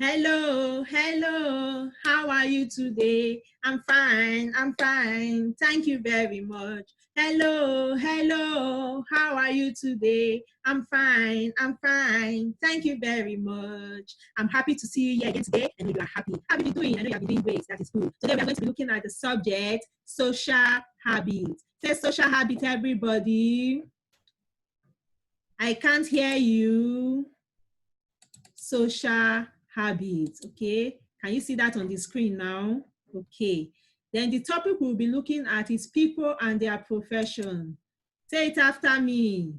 Hello, hello. How are you today? I'm fine. Thank you very much. Hello, hello. How are you today? I'm fine. Thank you very much. I'm happy to see you here again today. I know you are happy. How are you doing? I know you have been doing great. That is good. Today we are going to be looking at the subject, social habits. Say social habit, everybody. I can't hear you. Social habits. Okay, can you see that on the screen now? Okay, then the topic we'll be looking at is people and their profession. Say it after me.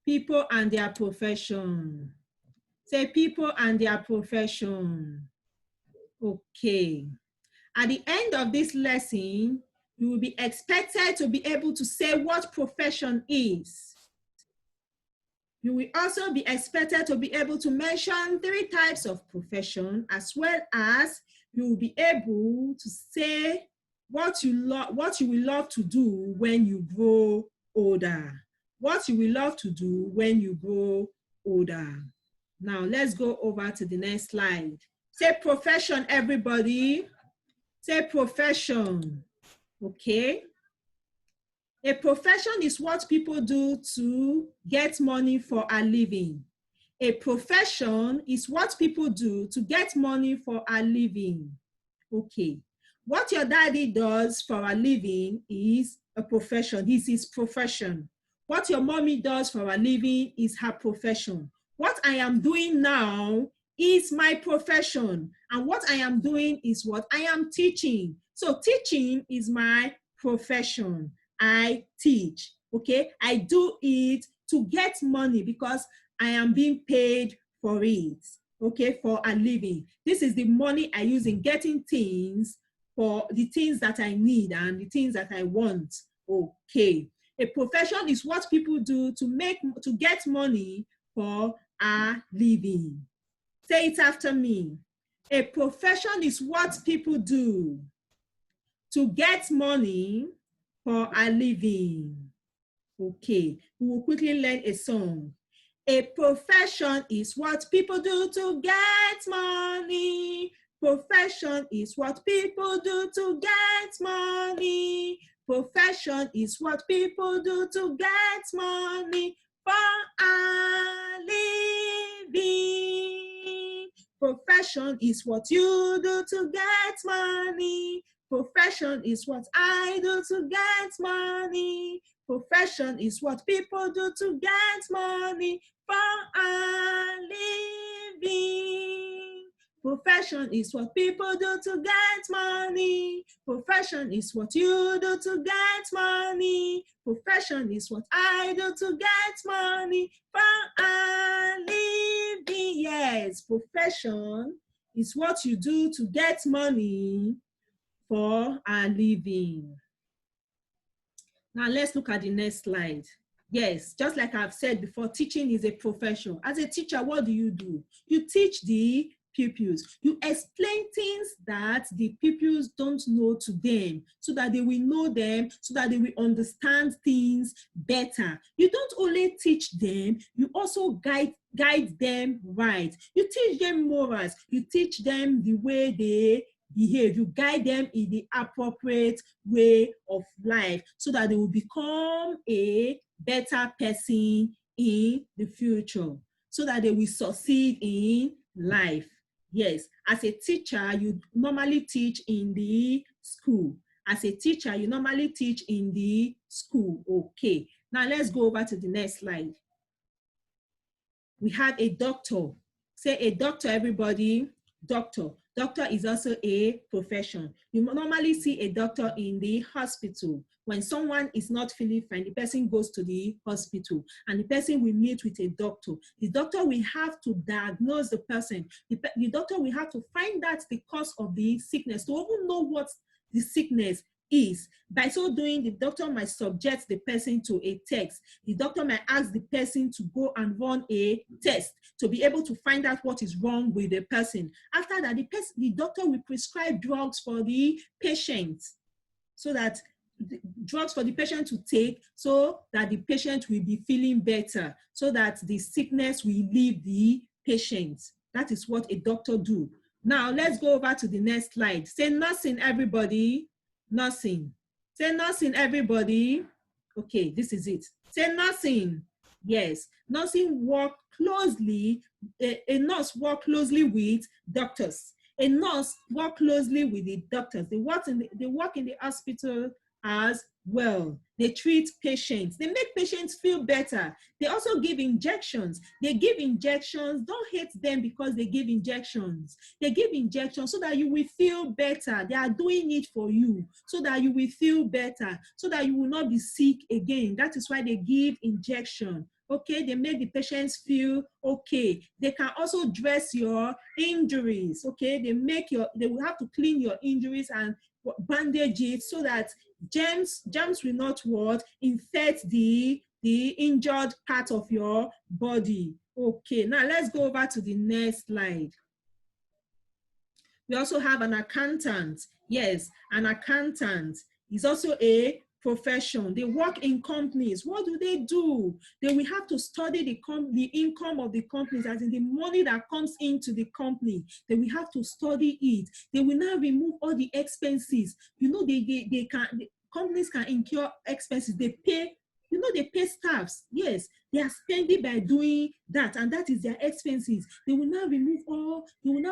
People and their profession. Say people and their profession. Okay, at the end of this lesson you will be expected to be able to say what profession is. You will also be expected to be able to mention 3 types of profession, as well as you will be able to say what you will love to do when you grow older. What you will love to do when you grow older. Now let's go over to the next slide. Say profession, everybody. Say profession. Okay. A profession is what people do to get money for a living. A profession is what people do to get money for a living. Okay. What your daddy does for a living is a profession. This is his profession. What your mommy does for a living is her profession. What I am doing now is my profession. And what I am doing is what I am teaching. So teaching is my profession. I teach, okay? I do it to get money because I am being paid for it, okay, for a living. This is the money I use in getting things, for the things that I need and the things that I want, okay? A profession is what people do to get money for a living. Say it after me. A profession is what people do to get money for a living. Okay, we will quickly learn a song. A profession is what people do to get money. Profession is what people do to get money. Profession is what people do to get money for a living. Profession is what you do to get money. Profession is what I do to get money. Profession is what people do to get money for a living. Profession is what people do to get money. Profession is what you do to get money. Profession is what I do to get money for a living. Yes, profession is what you do to get money for a living. Now let's look at the next slide. Yes, just like I've said before, teaching is a profession. As a teacher, what do? You teach the pupils. You explain things that the pupils don't know to them, so that they will know them, so that they will understand things better. You don't only teach them, you also guide them right. You teach them morals. You teach them the way they behave. You guide them in the appropriate way of life, so that they will become a better person in the future, so that they will succeed in life. Yes, as a teacher, you normally teach in the school. As a teacher, you normally teach in the school. Okay, now let's go over to the next slide. We have a doctor. Say a doctor, everybody. Doctor. Doctor is also a profession. You normally see a doctor in the hospital. When someone is not feeling fine, the person goes to the hospital and the person will meet with a doctor. The doctor will have to diagnose the person. The doctor will have to find out the cause of the sickness, to even know what the sickness is. By so doing, the doctor might subject the person to a test. The doctor might ask the person to go and run a test to be able to find out what is wrong with the person. After that, the doctor will prescribe drugs for the patient, so that drugs for the patient to take, so that the patient will be feeling better, so that the sickness will leave the patient. That is what a doctor do. Now, let's go over to the next slide. Say nursing, everybody. Nursing. Say nursing, everybody. Okay, this is it. Say nursing. Yes, nursing work closely. A nurse work closely with doctors. A nurse work closely with the doctors. They work in the hospital as well. They treat patients. They make patients feel better. They also give injections. They give injections. Don't hate them because they give injections. They give injections so that you will feel better. They are doing it for you so that you will feel better, so that you will not be sick again. That is why they give injection. Okay, they make the patients feel okay. They can also dress your injuries. Okay, they will have to clean your injuries and bandage it so that germs will not infect the injured part of your body. Okay, now let's go over to the next slide. We also have an accountant. Yes, an accountant is also a profession. They work in companies. What do? They will have to study the income of the companies, as in the money that comes into the company. They will have to study it. They will now remove all the expenses. You know, companies can incur expenses. They pay staffs. Yes, they are spending by doing that, and that is their expenses. They will now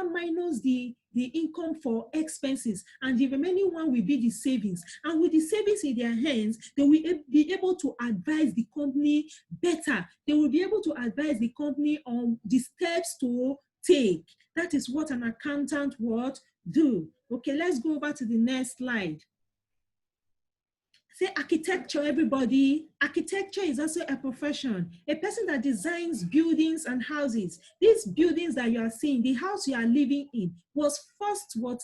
minus the income for expenses, and the remaining one will be the savings. And with the savings in their hands, they will be able to advise the company better. They will be able to advise the company on the steps to take. That is what an accountant would do. Okay, let's go over to the next slide. Say architecture, everybody. Architecture is also a profession. A person that designs buildings and houses. These buildings that you are seeing, the house you are living in, was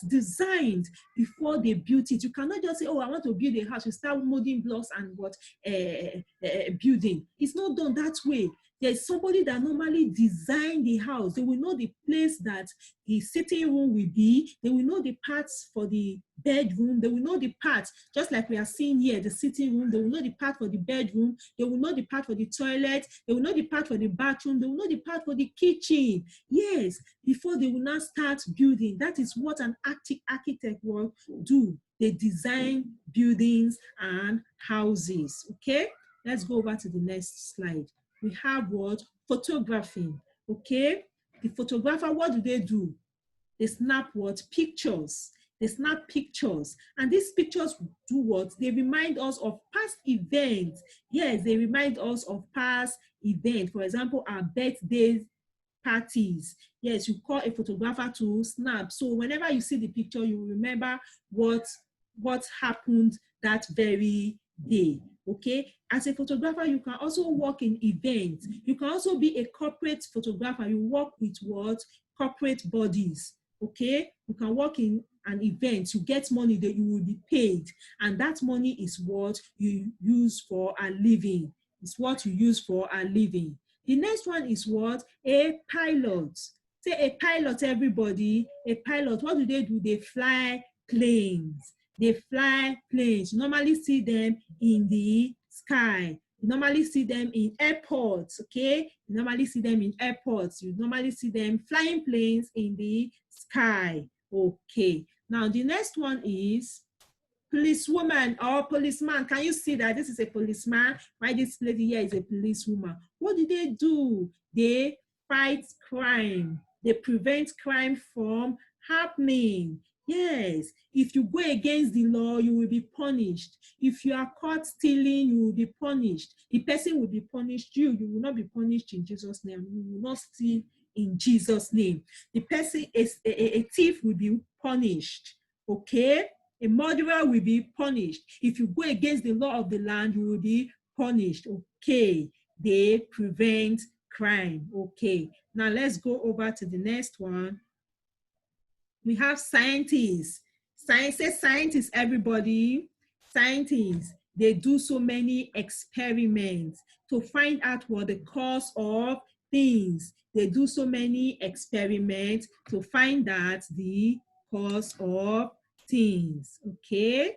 designed before they built it. You cannot just say, oh, I want to build a house. You start molding blocks and building. It's not done that way. There's somebody that normally design the house. They will know the place that the sitting room will be. They will know the parts for the bedroom. They will know the parts, just like we are seeing here, the sitting room. They will know the part for the bedroom. They will know the part for the toilet. They will know the part for the bathroom. They will know the part for the kitchen. Yes, before they will now start building. That is what an architect will do. They design buildings and houses. Okay, let's go over to the next slide. We have what? Photographing. Okay, the photographer, what do? They snap what? Pictures. They snap pictures. And these pictures do what? They remind us of past events. Yes, they remind us of past events. For example, our birthday parties. Yes, you call a photographer to snap. So whenever you see the picture, you remember what happened that very day. Okay, as a photographer, you can also work in events. You can also be a corporate photographer. You work with what? Corporate bodies. Okay, you can work in an event. You get money that you will be paid, and that money is what you use for a living. It's what you use for a living. The next one is what? A pilot. Say a pilot, everybody. A pilot, what do? They fly planes. They fly planes. You normally see them in the sky. You normally see them in airports, okay? You normally see them in airports. You normally see them flying planes in the sky, okay? Now, the next one is policewoman or policeman. Can you see that this is a policeman? Why this lady here is a policewoman? What do? They fight crime. They prevent crime from happening. Yes, if you go against the law, you will be punished. If you are caught stealing, you will be punished. The person will be punished. You will not be punished in Jesus' name. You will not steal in Jesus' name. The person is a thief will be punished. Okay? A murderer will be punished. If you go against the law of the land, you will be punished. Okay. They prevent crime. Okay. Now let's go over to the next one. We have scientists. Scientists, everybody. Scientists, they do so many experiments to find out what the cause of things. They do so many experiments to find out the cause of things. Okay.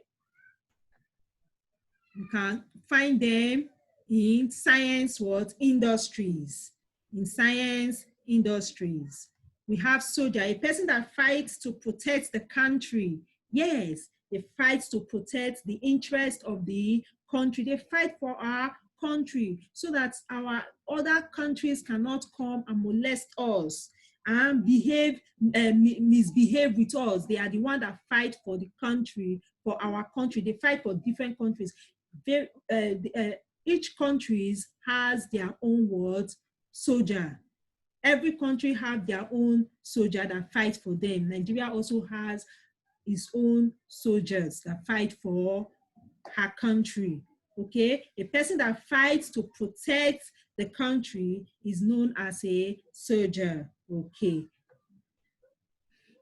You can find them in science industries. In science industries. We have soldier, a person that fights to protect the country. Yes, they fight to protect the interest of the country. They fight for our country so that our other countries cannot come and molest us and misbehave with us. They are the one that fight for the country, for our country. They fight for different countries. Each country has their own words, soldier. Every country have their own soldier that fight for them. Nigeria also has its own soldiers that fight for her country. Okay, a person that fights to protect the country is known as a soldier. Okay,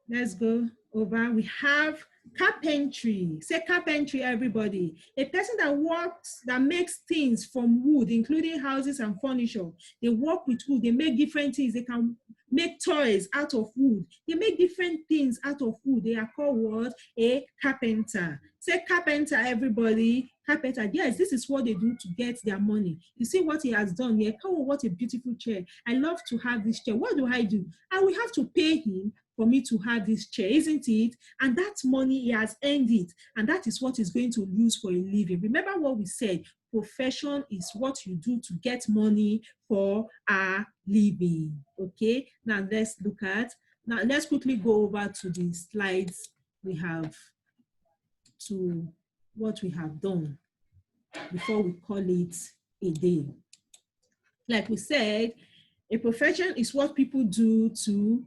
let's go over. We have carpentry. Say carpentry, everybody. A person that works, that makes things from wood, including houses and furniture. They work with wood. They make different things. They can make toys out of wood. They make different things out of wood. They are called what? A carpenter. Say carpenter, everybody. Carpenter. Yes, this is what they do to get their money. You see what he has done here? Oh, what a beautiful chair. I love to have this chair. What do? I will have to pay him for me to have this chair, isn't it? And that money, he has earned it. And that is what he's going to use for a living. Remember what we said, profession is what you do to get money for a living. Okay, now let's quickly go over to the slides we have, to what we have done before we call it a day. Like we said, a profession is what people do to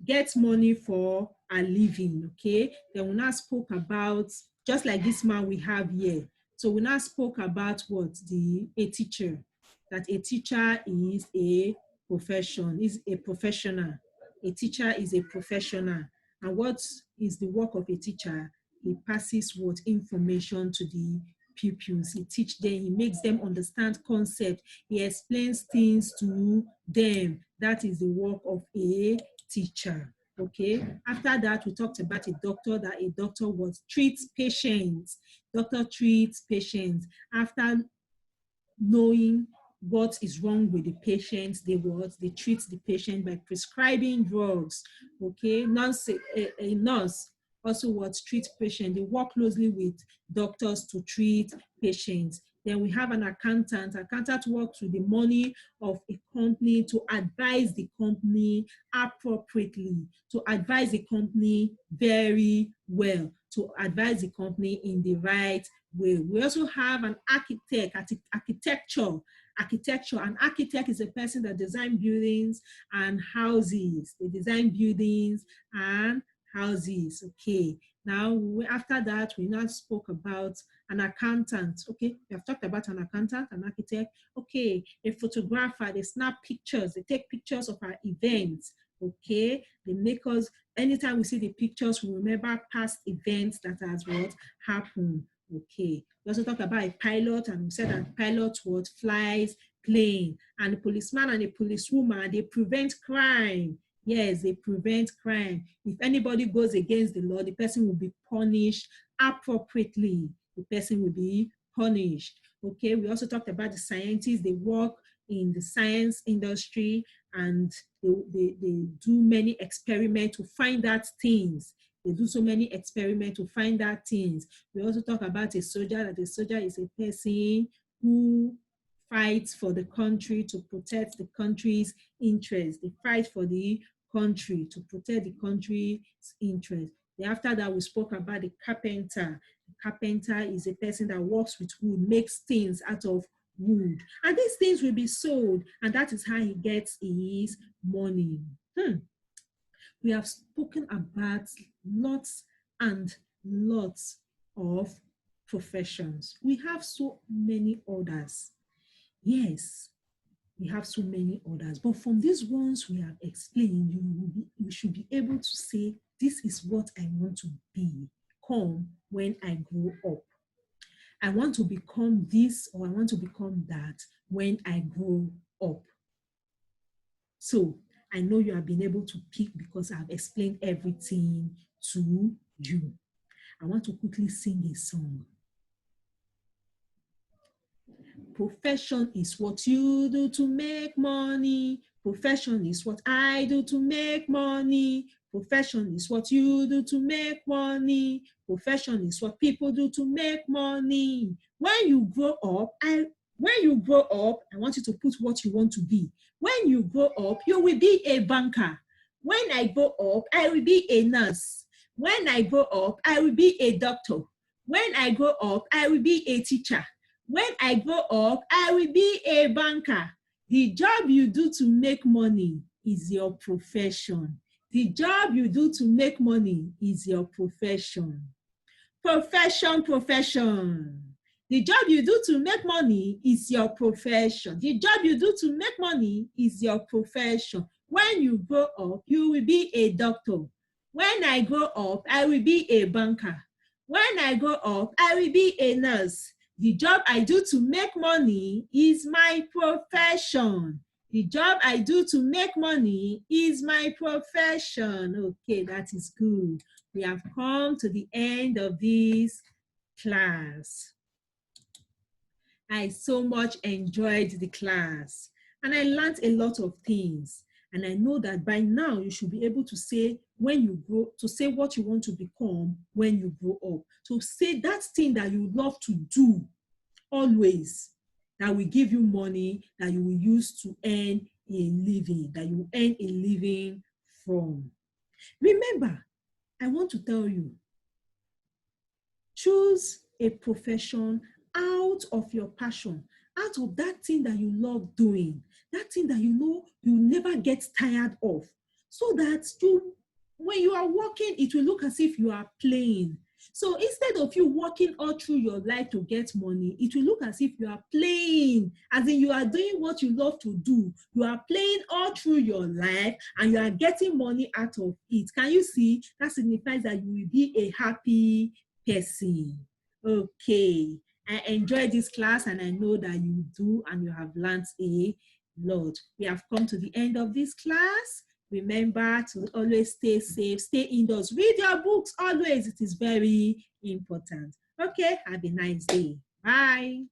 get money for a living, okay? Then we now spoke about, just like this man we have here. So we now spoke about what? A teacher. That a teacher is a profession, is a professional. A teacher is a professional. And what is the work of a teacher? He passes what? Information to the pupils. He teaches them, he makes them understand concept. He explains things to them. That is the work of a teacher. Okay. After that, we talked about a doctor, that a doctor treats patients. Doctor treats patients. After knowing what is wrong with the patient, they treat the patient by prescribing drugs. Okay. A nurse also treat patients. They work closely with doctors to treat patients. Then we have an accountant. Accountant works with the money of a company to advise the company appropriately, to advise the company very well, to advise the company in the right way. We also have an architect, architecture. An architect is a person that designs buildings and houses. They design buildings and houses. Okay. Now, after that, we now spoke about an accountant. Okay, we have talked about an accountant, an architect. Okay, a photographer. They snap pictures. They take pictures of our events. Okay, they make us, anytime we see the pictures, we remember past events that has happened. Okay, we also talk about a pilot, and we said that pilot flies plane, and the policeman and the policewoman, they prevent crime. Yes, they prevent crime. If anybody goes against the law, the person will be punished appropriately. The person will be punished. Okay, we also talked about the scientists. They work in the science industry, and they do many experiments to find out things. They do so many experiments to find out things. We also talk about a soldier, that a soldier is a person who fights for the country to protect the country's interests. They fight for the country to protect the country's interest. Then after that, we spoke about the carpenter. The carpenter is a person that works with wood, makes things out of wood. And these things will be sold, and that is how he gets his money. We have spoken about lots and lots of professions. We have so many others. Yes, we have so many others, but from these ones we have explained, you should be able to say, this is what I want to become when I grow up. I want to become this, or I want to become that when I grow up. So I know you have been able to pick because I've explained everything to you. I want to quickly sing a song. Profession is what you do to make money. Profession is what I do to make money. Profession is what you do to make money. Profession is what people do to make money. When you grow up, I want you to put what you want to be. When you grow up, you will be a banker. When I grow up, I will be a nurse. When I grow up, I will be a doctor. When I grow up, I will be a teacher. When I grow up, I will be a banker. The job you do to make money is your profession. The job you do to make money is your profession. Profession. The job you do to make money is your profession. The job you do to make money is your profession. When you grow up, you will be a doctor. When I grow up, I will be a banker. When I grow up, I will be a nurse. The job I do to make money is my profession. The job I do to make money is my profession. Okay, that is good. We have come to the end of this class. I so much enjoyed the class and I learned a lot of things. And I know that by now you should be able to say when you grow, to say what you want to become when you grow up. So say that thing that you love to do always, that will give you money that you will use to earn a living, that you will earn a living from. Remember, I want to tell you, choose a profession out of your passion, out of that thing that you love doing, that thing that you know you never get tired of, so that when you are working, it will look as if you are playing. So instead of you working all through your life to get money, it will look as if you are playing, as in you are doing what you love to do. You are playing all through your life and you are getting money out of it. Can you see? That signifies that you will be a happy person. Okay. I enjoyed this class and I know that you do and you have learned a lot. We have come to the end of this class. Remember to always stay safe, stay indoors, read your books always. It is very important. Okay, have a nice day. Bye.